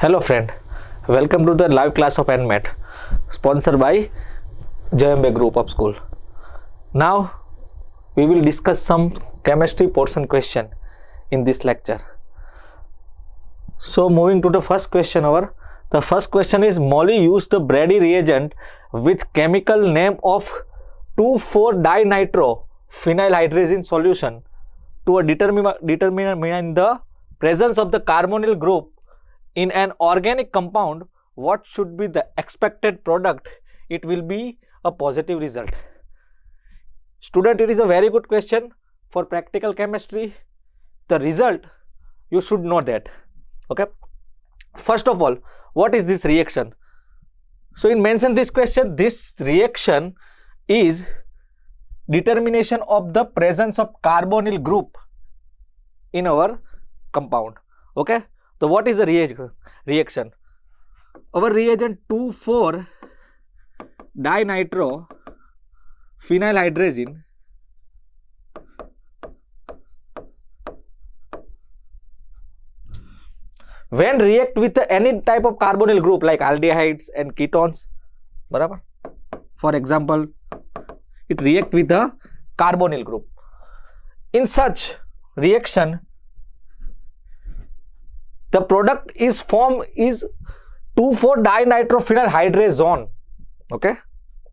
Hello friend, welcome to the live class of NMAT sponsored by JMB Group of School. Now we will discuss some chemistry portion question in this lecture. So moving to the first question the first question is Molly used the Brady reagent with chemical name of 2,4-dinitro phenylhydrazine solution to determine the presence of the carbonyl group in an organic compound. What should be the expected product? It will be a positive result. Student, it is a very good question for practical chemistry. The result, you should know that. Okay. First of all, what is this reaction? So in mention this question, this reaction is determination of the presence of carbonyl group in our compound. Okay. So what is the reaction? Our reagent 2,4-dinitro phenylhydrazine when react with any type of carbonyl group like aldehydes and ketones, barabar? For example, it react with the carbonyl group. In such reaction, the product is formed is 2,4-dinitrophenylhydrazone. Okay,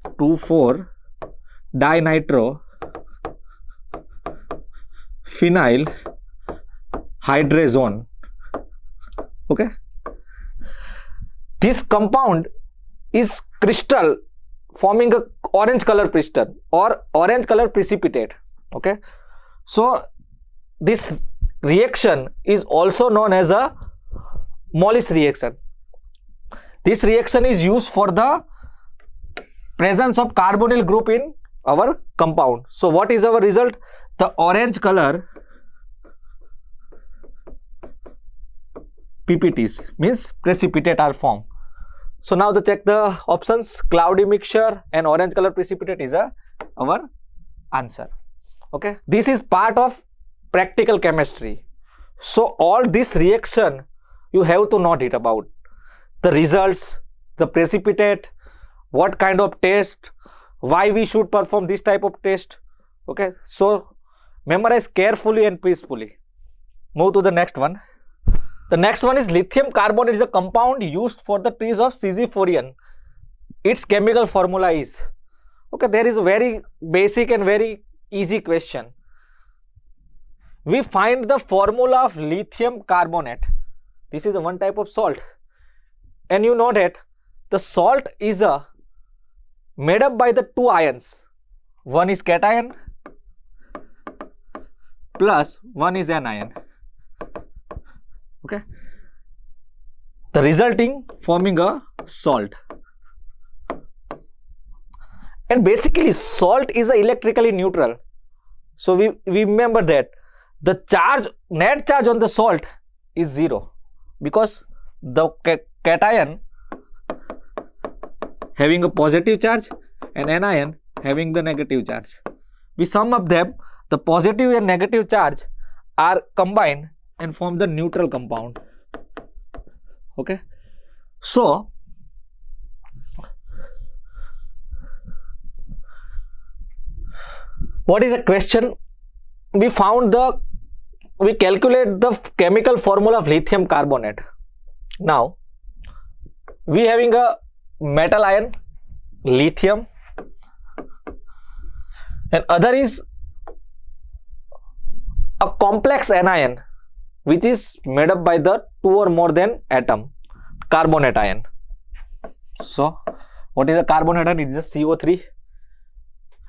2,4-dinitrophenylhydrazone. Okay, this compound is crystal forming a orange color crystal or orange color precipitate. Okay, so this reaction is also known as a Mollis reaction. This reaction is used for the presence of carbonyl group in our compound. So what is our result? The orange color PPTs means precipitate are formed. So now to check the options, cloudy mixture and orange color precipitate is our answer. Okay, this is part of practical chemistry. So all this reaction you have to know it about the results, the precipitate, what kind of test, why we should perform this type of test. Okay, so memorize carefully and peacefully. Move to the next one. The next one is lithium carbonate is a compound used for the trees of Sisyphorian. Its chemical formula is, okay, there is a very basic and very easy question. We find the formula of lithium carbonate. This is a one type of salt, and you know that the salt is made up by the two ions. One is cation plus one is anion. Okay, the resulting forming a salt, and basically salt is electrically neutral. So we remember that the net charge on the salt is 0 because the cation having a positive charge and anion having the negative charge. We sum up them, the positive and negative charge are combined and form the neutral compound. Okay, so what is the question? We calculate the chemical formula of lithium carbonate. Now we having a metal ion lithium and other is a complex anion which is made up by the two or more than atom, carbonate ion. So what is a carbonate ion? It is just CO3.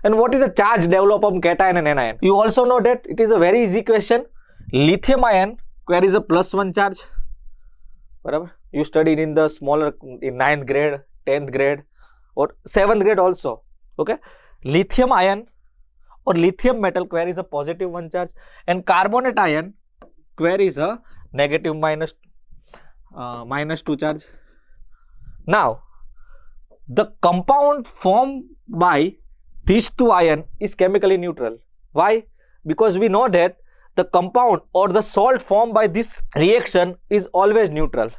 And what is the charge developed on cation and anion? You also know that it is a very easy question. Lithium ion carries a +1 charge. Whatever you studied in the smaller in 9th grade, 10th grade or 7th grade also. Okay, lithium ion or lithium metal carries a +1 charge and carbonate ion carries a negative -2 charge. Now the compound formed by these two ions is chemically neutral. Why? Because we know that the compound or the salt formed by this reaction is always neutral.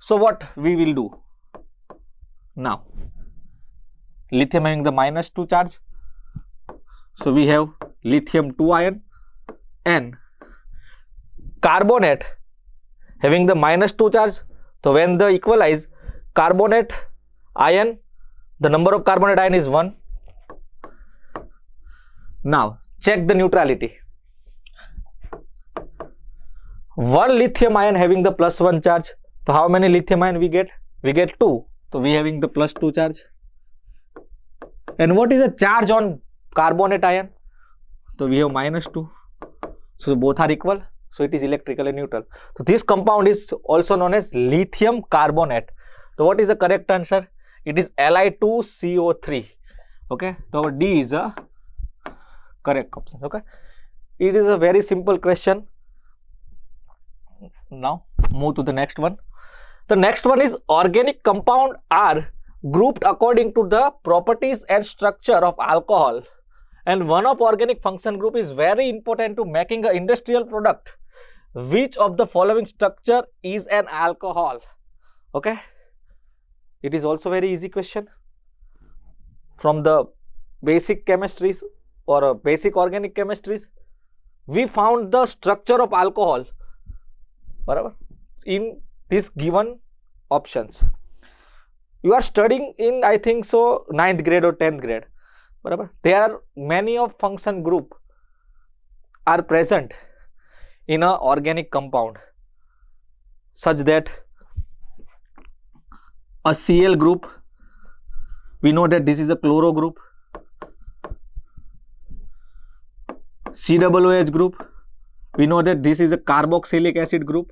So what we will do now? Lithium having the -2 charge, so we have lithium 2 ion, and carbonate having the -2 charge. So when the equalize carbonate ion, the number of carbonate ion is 1. Now check the neutrality. One lithium ion having the +1 charge. So how many lithium ion we get? We get 2. So we having the +2 charge. And what is the charge on carbonate ion? So we have -2. So both are equal. So it is electrically neutral. So this compound is also known as lithium carbonate. So what is the correct answer? It is Li2CO3. Okay. So D is a correct option. Okay. It is a very simple question. Now move to the next one. The next one is organic compound are grouped according to the properties and structure of alcohol, and one of organic function group is very important to making an industrial product. Which of the following structure is an alcohol? Okay, it is also very easy question from the basic chemistries or basic organic chemistries. We found the structure of alcohol in this given options. You are studying in, I think so, 9th grade or 10th grade. There are many of function group are present in a organic compound, such that a Cl group, we know that this is a chloro group. COOH group, we know that this is a carboxylic acid group.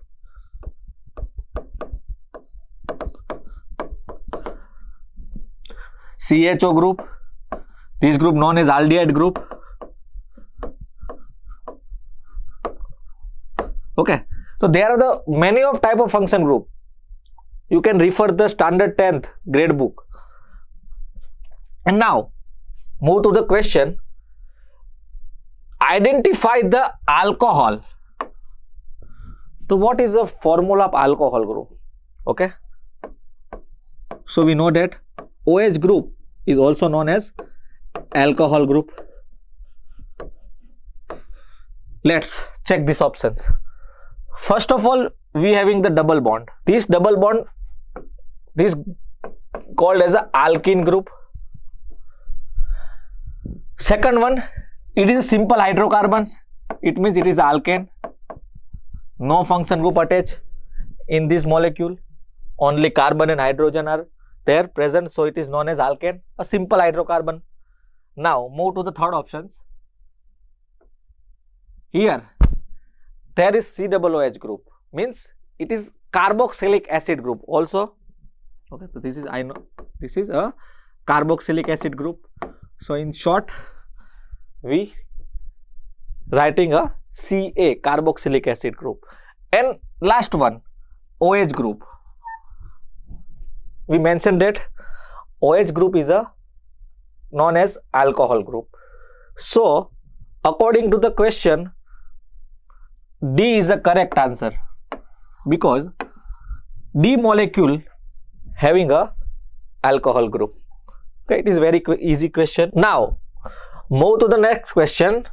CHO group, this group known as aldehyde group. Okay, so there are the many of type of function group. You can refer the standard 10th grade book. And now move to the question. Identify the alcohol. So what is the formula of alcohol group? Okay, so we know that OH group is also known as alcohol group. Let's check these options. First of all, we having the double bond. This double bond, this called as a alkene group. Second one, it is simple hydrocarbons. It means it is alkane. No function group attached in this molecule. Only carbon and hydrogen are there present, so it is known as alkane, a simple hydrocarbon. Now move to the third options. Here there is COOH group, means it is carboxylic acid group also. Okay, so this is, I know this is a carboxylic acid group. So in short, we writing a Ca, carboxylic acid group. And last one, OH group. We mentioned that OH group is a known as alcohol group. So according to the question, D is a correct answer, because D molecule having a alcohol group. Okay, it is very easy question. Now move to the next question.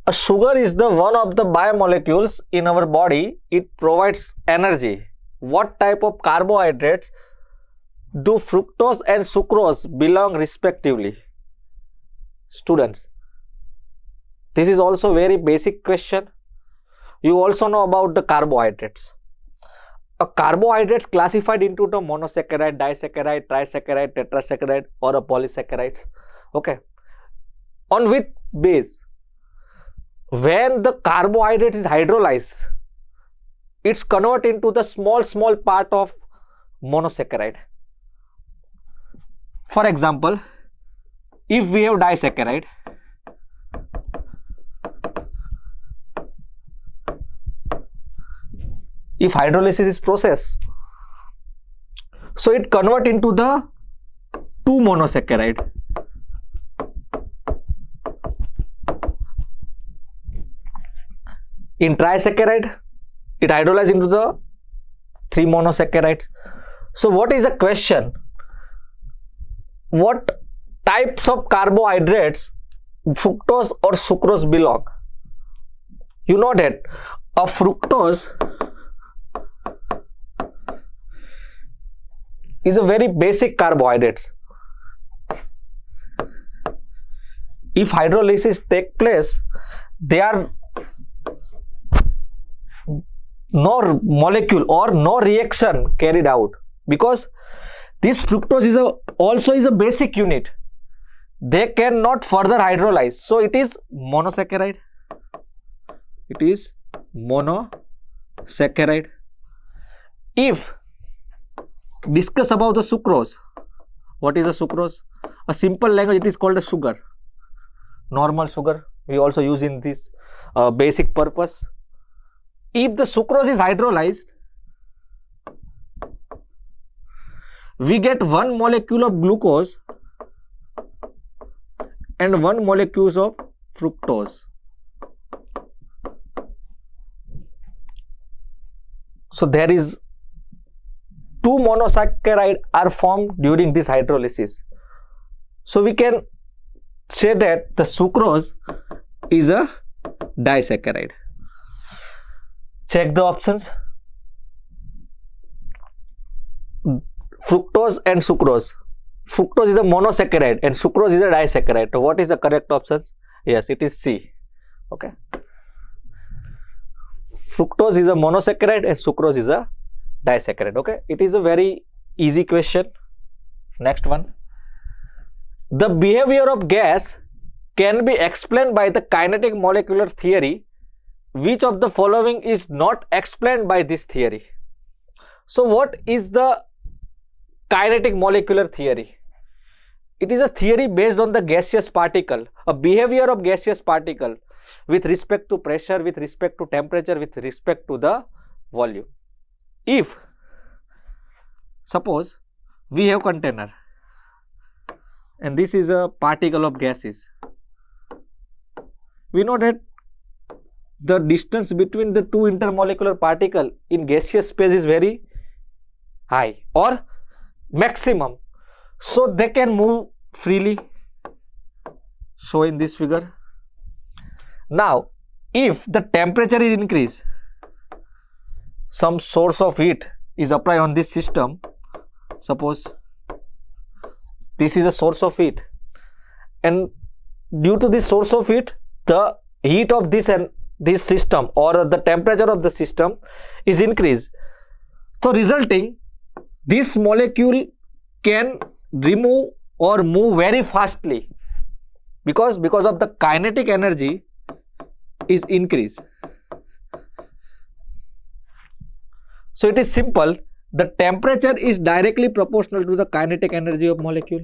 A sugar is the one of the biomolecules in our body. It provides energy. What type of carbohydrates do fructose and sucrose belong respectively? Students, this is also very basic question. You also know about the carbohydrates. A carbohydrates classified into the monosaccharide, disaccharide, trisaccharide, tetrasaccharide or a polysaccharides. Okay, on which base? When the carbohydrate is hydrolyzed, it's converted into the small part of monosaccharide. For example, if we have disaccharide, if hydrolysis is processed, so it convert into the 2 monosaccharide. In trisaccharide, it hydrolyzes into the 3 monosaccharides. So what is the question? What types of carbohydrates fructose or sucrose belong? You know that a fructose is a very basic carbohydrates. If hydrolysis take place, there are no molecule or no reaction carried out, because this fructose is also a basic unit. They cannot further hydrolyze, so it is monosaccharide. It is monosaccharide. If discuss about the sucrose, what is a sucrose? A simple language, it is called a sugar, normal sugar. We also use in this basic purpose. If the sucrose is hydrolyzed, we get one molecule of glucose and one molecule of fructose. So there is two monosaccharide are formed during this hydrolysis. So we can say that the sucrose is a disaccharide. Check the options. Fructose and sucrose. Fructose is a monosaccharide and sucrose is a disaccharide. So what is the correct options? Yes, it is C. Okay. Fructose is a monosaccharide and sucrose is a disaccharide. Okay. It is a very easy question. Next one. The behavior of gas can be explained by the kinetic molecular theory. Which of the following is not explained by this theory? So what is the kinetic molecular theory? It is a theory based on the gaseous particle, a behavior of gaseous particle with respect to pressure, with respect to temperature, with respect to the volume. If suppose we have container and this is a particle of gases, we know that the distance between the two intermolecular particles in gaseous space is very high or maximum, so they can move freely. So in this figure, now if the temperature is increased, some source of heat is applied on this system. Suppose this is a source of heat, and due to this source of heat, the heat of this and this system or the temperature of the system is increased. So resulting, this molecule can remove or move very fastly because of the kinetic energy is increased. So it is simple. The temperature is directly proportional to the kinetic energy of molecule.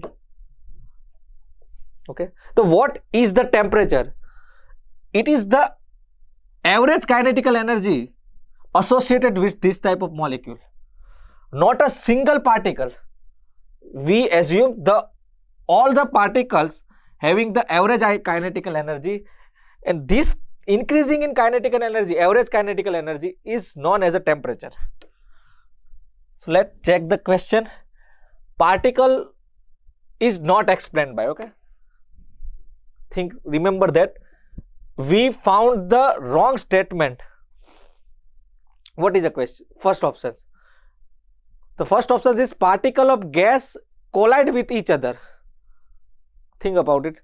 Okay. So what is the temperature? It is the average kinetical energy associated with this type of molecule, not a single particle. We assume all the particles having the average kinetical energy, and this increasing in kinetical energy, average kinetical energy, is known as a temperature. So let's check the question. Particle is not explained by, okay. Remember that we found the wrong statement. What is the question? First option. The first option is particle of gas collide with each other. Think about it.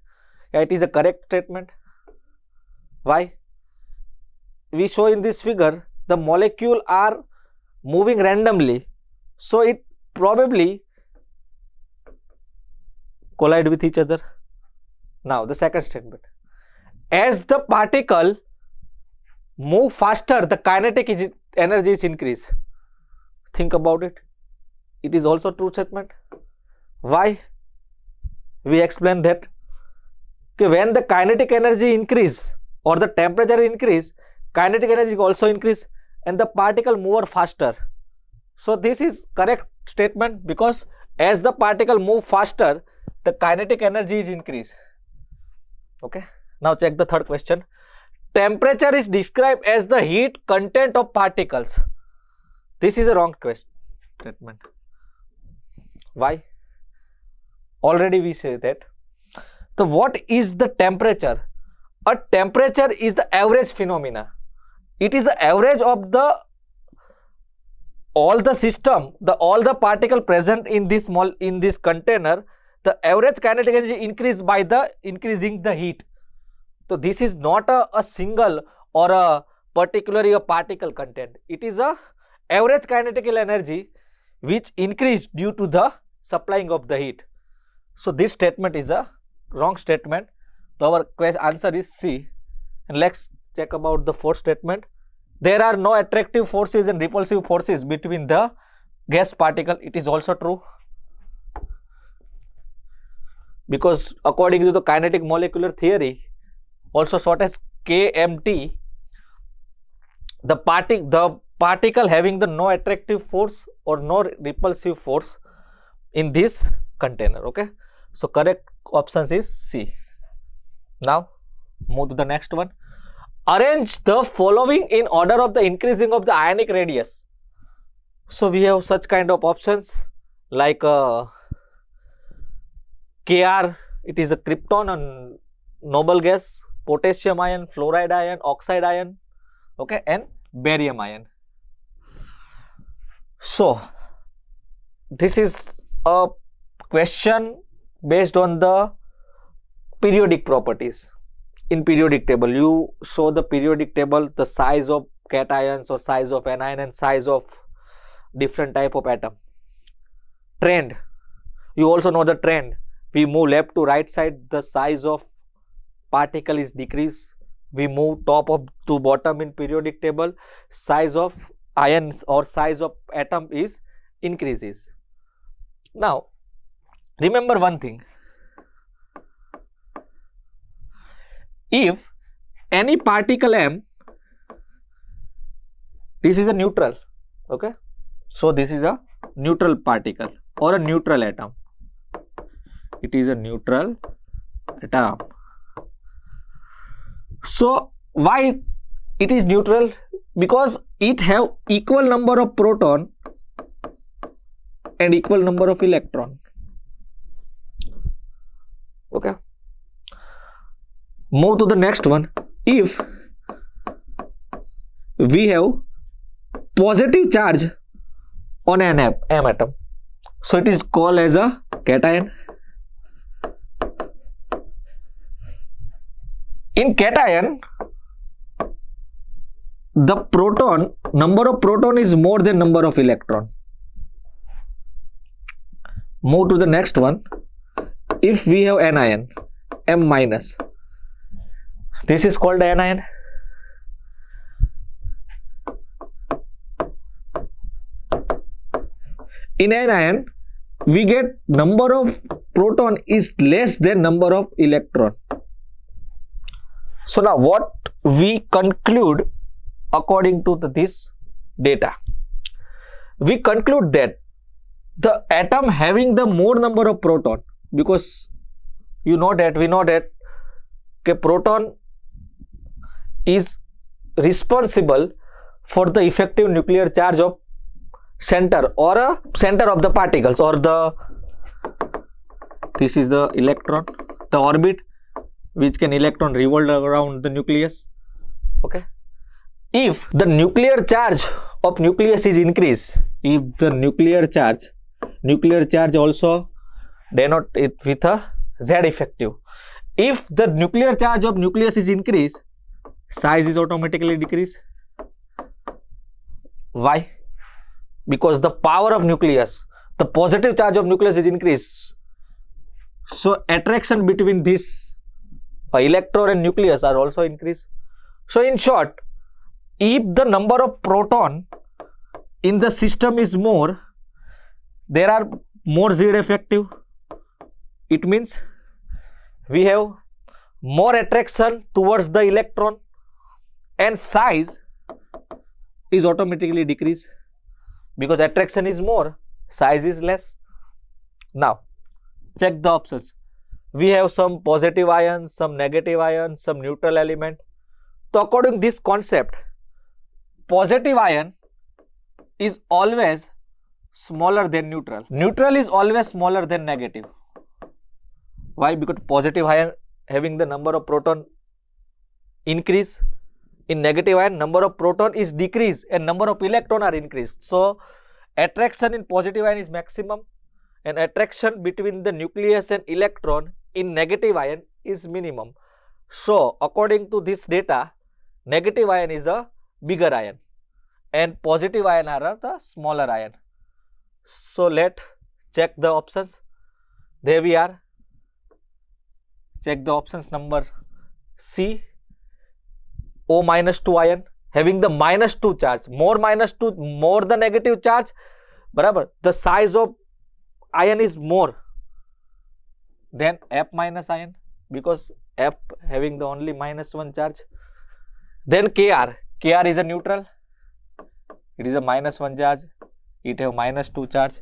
Yeah, it is a correct statement. Why? We show in this figure the molecule are moving randomly, so it probably collide with each other. Now the second statement. As the particle move faster, the kinetic energy is increased. Think about it. It is also true statement. Why? We explained that when the kinetic energy increase or the temperature increase, kinetic energy also increase and the particle move faster. So this is correct statement, because as the particle move faster, the kinetic energy is increased. Okay. Now check the third question. Temperature is described as the heat content of particles. This is a wrong statement. Why? Already we say that. So what is the temperature? A temperature is the average phenomena. It is the average of the all the system, all the particle present in this container. The average kinetic energy increased by the increasing the heat. So this is not a single or a particularly a particle content. It is a average kinetic energy which increased due to the supplying of the heat. So this statement is a wrong statement. So our answer is C. And let's check about the fourth statement. There are no attractive forces and repulsive forces between the gas particle. It is also true, because according to the kinetic molecular theory, also short as KMT, the particle having the no attractive force or no repulsive force in this container. Okay, so correct option is C. Now move to the next one. Arrange the following in order of the increasing of the ionic radius. So we have such kind of options like Kr, it is a krypton and noble gas, potassium ion, fluoride ion, oxide ion, okay, and barium ion. So this is a question based on the periodic properties. In periodic table, you show the periodic table, the size of cations or size of anion and size of different type of atom. Trend, you also know the trend. We move left to right side, the size of particle is decreased. We move top of to bottom in periodic table, size of ions or size of atom is increases. Now remember one thing. If any particle M, this is a neutral, okay, so this is a neutral particle or a neutral atom. It is a neutral atom. So why it is neutral? Because it have equal number of proton and equal number of electron. Okay. Move to the next one. If we have positive charge on an M atom, so it is called as a cation. In cation, the proton, number of proton is more than number of electron. Move to the next one. If we have anion, M minus, this is called anion. In anion, we get number of proton is less than number of electron. So now what we conclude according to this data? We conclude that the atom having the more number of proton, because we know that proton is responsible for the effective nuclear charge of center or a center of the particles, or the, this is the electron, the orbit which can electron revolve around the nucleus. Okay, if the nuclear charge of nucleus is increased, if the nuclear charge also denote it with a Z effective. If the nuclear charge of nucleus is increased, size is automatically decreased. Why? Because the power of nucleus, the positive charge of nucleus is increased. So attraction between this electron and nucleus are also increased. So in short, if the number of proton in the system is more, there are more Z effective. It means we have more attraction towards the electron, and size is automatically decreased because attraction is more, size is less. Now check the options. We have some positive ions, some negative ions, some neutral element. So according to this concept, positive ion is always smaller than neutral. Neutral is always smaller than negative. Why? Because positive ion having the number of proton increase. In negative ion, number of proton is decrease and number of electron are increased. So attraction in positive ion is maximum and attraction between the nucleus and electron in negative ion is minimum. So according to this data, negative ion is a bigger ion and positive ion are the smaller ion. So let check the options. There we are. Check the options number C. O minus 2 ion having the minus 2 charge, more minus 2, more the negative charge, barabar, the size of ion is more than F minus ion because F having the only minus 1 charge. Then Kr is a neutral, it is a minus 1 charge, it have minus 2 charge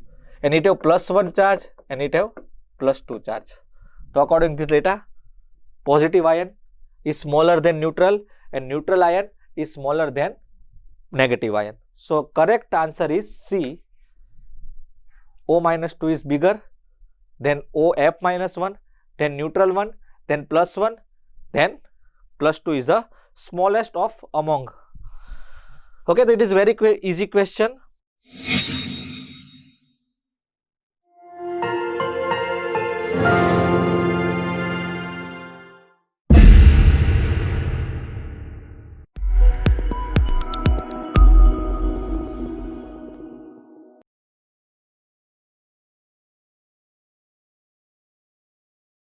and it have plus 1 charge and it have plus 2 charge. So according to this data, positive ion is smaller than neutral and neutral ion is smaller than negative ion. So correct answer is C. O minus 2 is bigger, then O F minus 1, then neutral 1, then plus 1, then plus 2 is the smallest of among. Okay, that is very easy question.